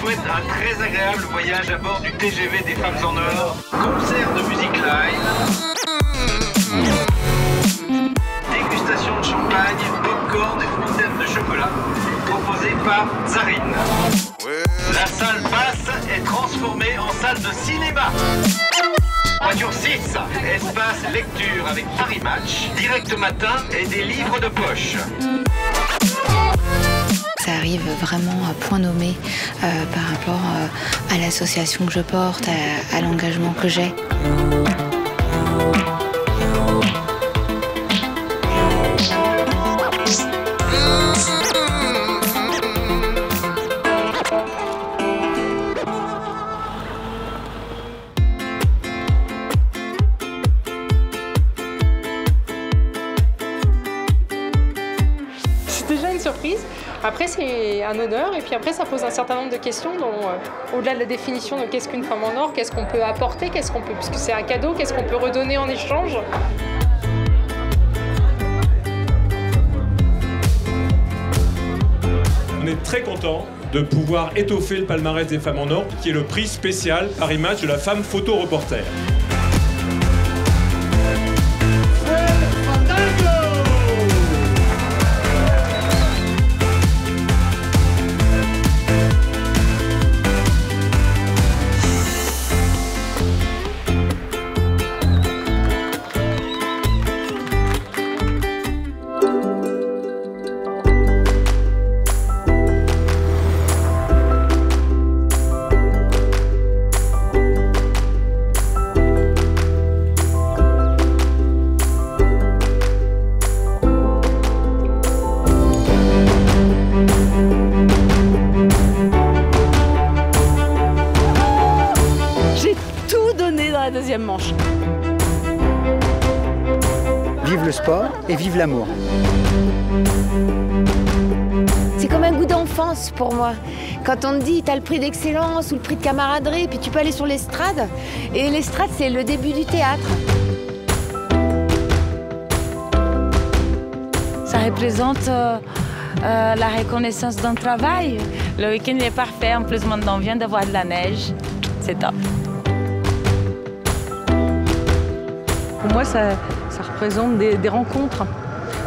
souhaite un très agréable voyage à bord du TGV des Femmes en Or. Concert de musique live. Dégustation de champagne, popcorn et fontaine de chocolat. Proposé par Tsarine. La salle basse est transformée en salle de cinéma. Voiture 6, espace lecture avec Paris Match, direct matin et des livres de poche. Ça arrive vraiment à point nommé par rapport à l'association que je porte, à l'engagement que j'ai. C'est déjà une surprise. Après, c'est un honneur et puis après, ça pose un certain nombre de questions au-delà de la définition de qu'est-ce qu'une femme en or, qu'est-ce qu'on peut apporter, puisque c'est un cadeau, qu'est-ce qu'on peut redonner en échange. On est très content de pouvoir étoffer le palmarès des femmes en or, qui est le prix spécial Paris Match de la femme photo-reporter. La deuxième manche. Vive le sport et vive l'amour. C'est comme un goût d'enfance pour moi. Quand on te dit t'as le prix d'excellence ou le prix de camaraderie, puis tu peux aller sur l'estrade. Et l'estrade, c'est le début du théâtre. Ça représente la reconnaissance d'un travail. Le week-end est parfait. En plus, maintenant, on vient d'avoir de la neige. C'est top. Pour moi, ça représente des rencontres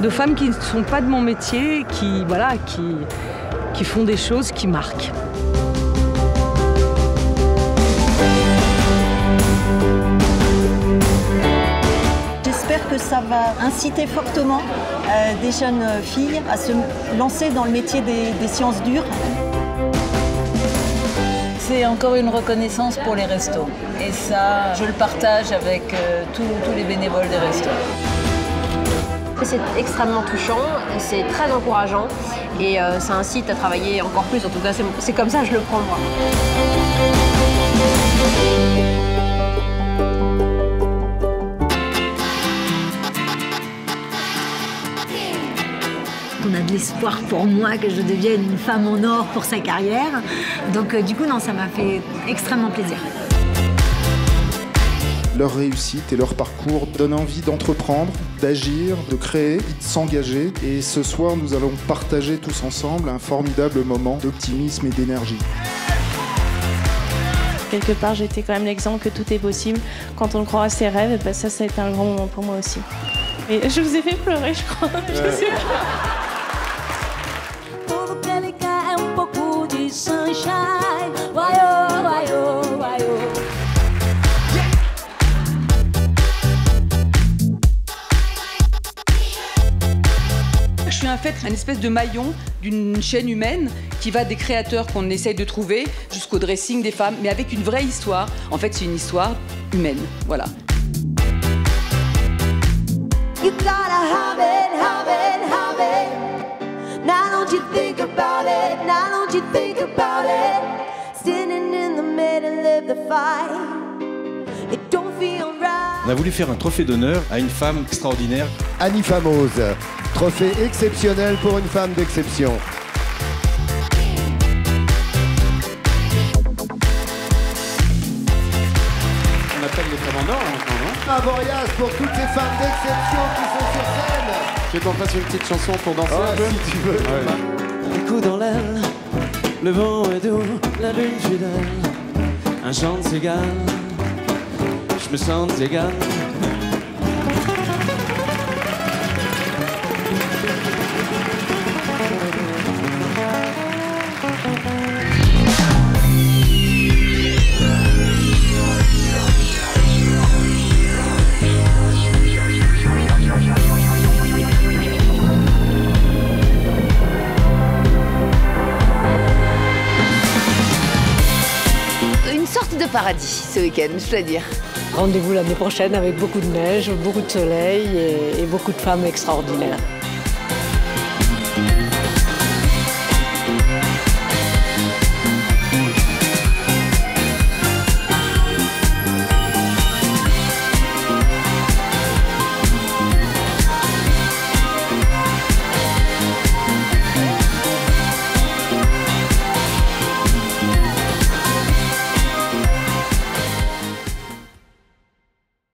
de femmes qui ne sont pas de mon métier, qui font des choses qui marquent. J'espère que ça va inciter fortement des jeunes filles à se lancer dans le métier des sciences dures. C'est encore une reconnaissance pour les restos. Et ça, je le partage avec tous les bénévoles des restos. C'est extrêmement touchant, c'est très encourageant et ça incite à travailler encore plus. En tout cas, c'est comme ça que je le prends moi. On a de l'espoir pour moi que je devienne une femme en or pour sa carrière. Donc du coup, non, ça m'a fait extrêmement plaisir. Leur réussite et leur parcours donnent envie d'entreprendre, d'agir, de créer, de s'engager. Et ce soir, nous allons partager tous ensemble un formidable moment d'optimisme et d'énergie. Quelque part, j'étais quand même l'exemple que tout est possible. Quand on croit à ses rêves, ben ça a été un grand moment pour moi aussi. Et je vous ai fait pleurer, je crois. Je sais pas. Je suis en fait un espèce de maillon d'une chaîne humaine qui va des créateurs qu'on essaye de trouver jusqu'au dressing des femmes, mais avec une vraie histoire. En fait, c'est une histoire humaine, voilà. You gotta have it, have it, have it. Now don't you think about it, now don't you think about it. Standing in the middle of the fight. It don't feel right. On a voulu faire un trophée d'honneur à une femme extraordinaire. Annie Famose, trophée exceptionnel pour une femme d'exception. On appelle les femmes en or maintenant, non? Un Boreas pour toutes ces femmes d'exception qui sont sur scène. Tu veux qu'on fasse une petite chanson pour danser un peu si tu veux. Un coup dans l'aile, Le vent est doux, la lune fidèle, un chant de cigale, je me sens égal. De paradis ce week-end, je dois dire. Rendez-vous l'année prochaine avec beaucoup de neige, beaucoup de soleil et beaucoup de femmes extraordinaires.